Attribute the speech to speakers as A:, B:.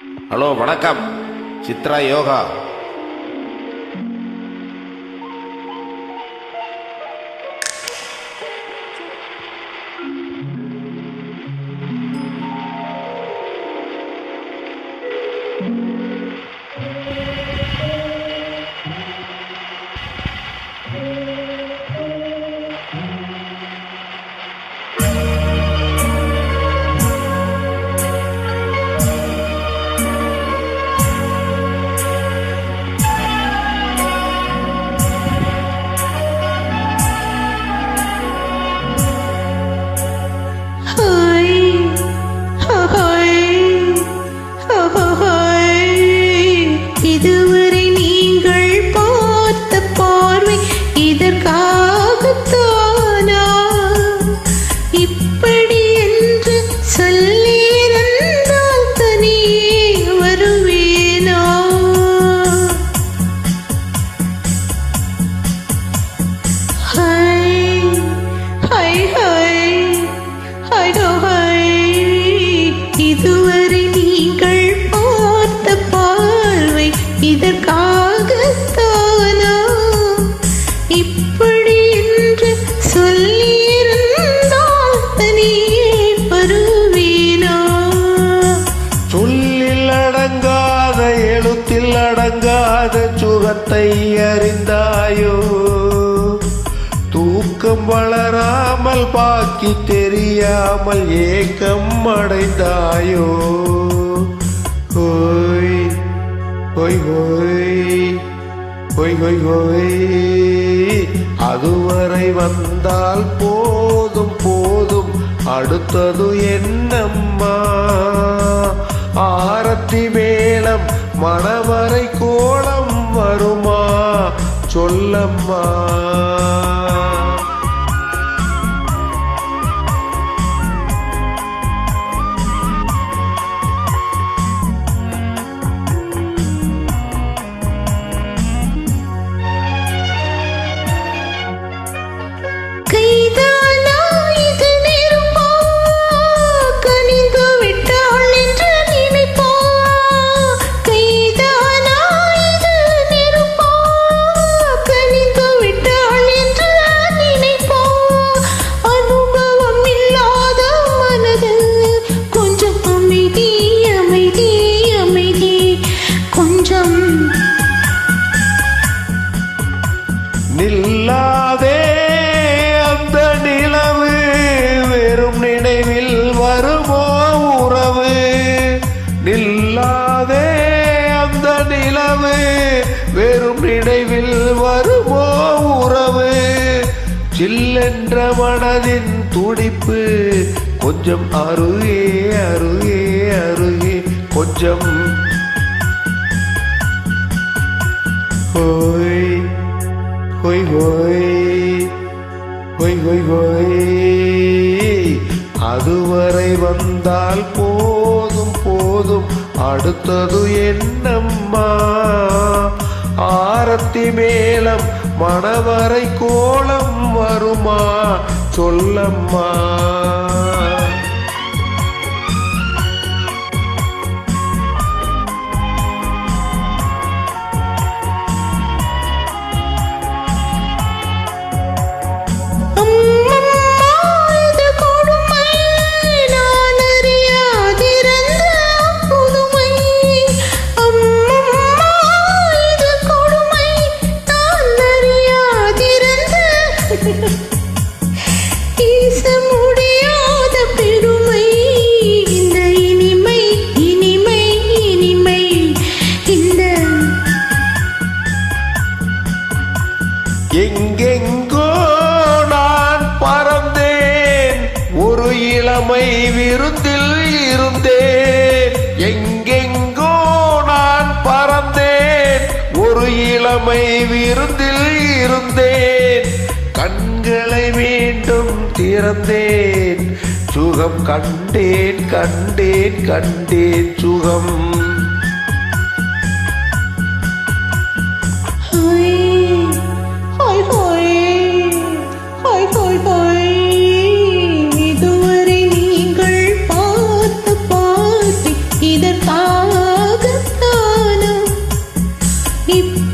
A: Hello வணக்கம், சித்ரா யோகா.
B: இதுவரை நீங்கள் பார்த்த பார்வை இதற்காகத்தானா? இப்படி என்று சொல்லியிருந்தால் தனியே வருவேனா? ஹை ஹை ஹை ஹை ஹை இதுவரை நீங்கள் பார்த்த பார்வை இதற்காகத்தானா? இப்படி என்று சொல்லியிருந்தால் தனியே வருவேனா?
C: சொல்லில் அடங்காத எழுத்தில் அடங்காத சுகத்தை அறிந்தாயோ? தூக்கம் வளராமல் பாக்கி தெரியாமல் ஏக்கம் அடைந்தாயோ? ஹோய் ஹோய் ஹோய் ஹோய் ஹோய் ஹோய் அதுவரை வந்தால் போதும் போதும், அடுத்தது என்னம்மா? ஆரத்தி மேளம் மணவரை கோலம் வருமா? சொல்லம்மா.
B: கைதானா இது நெருப்பா? கனிந்து விட்டாள் என்று நினைப்பா? கைதானா இது நெருப்பா? கனிந்து விட்டாள் என்று நினைப்பா? அனுபவம் இல்லாத மனது கொஞ்சம் அமைதி அமைதி அமைதி கொஞ்சம்
C: நில்லாதே அந்த நிலவு, வெறும் நினைவில் வருமோ உறவு? நில்லாதே அந்த நிலவு, வெறும் நினைவில் வருமோ உறவு? சில்லென்ற மனதின் துடிப்பு கொஞ்சம் அருகே அருகே அருகே கொஞ்சம். ஹோய் ஹோய் ஹோய் ஹோய் ஹோய் ஹோய் அதுவரை வந்தால் போதும் போதும், அடுத்தது என்னம்மா? ஆரத்தி மேளம் மணவரை கோலம் வருமா? சொல்லம்மா. எங்கெங்கோ நான் பறந்தேன், ஒரு இளமை விருந்தில் இருந்தேன். எங்கெங்கோ நான் பறந்தேன், ஒரு இளமை விருந்தில் இருந்தேன். கண்களை மீண்டும் திறந்தேன், சுகம் கண்டேன் கண்டேன் கண்டேன் சுகம்.
B: இதுவரை நீங்கள் பார்த்த பார்வை இதற்காக இப்ப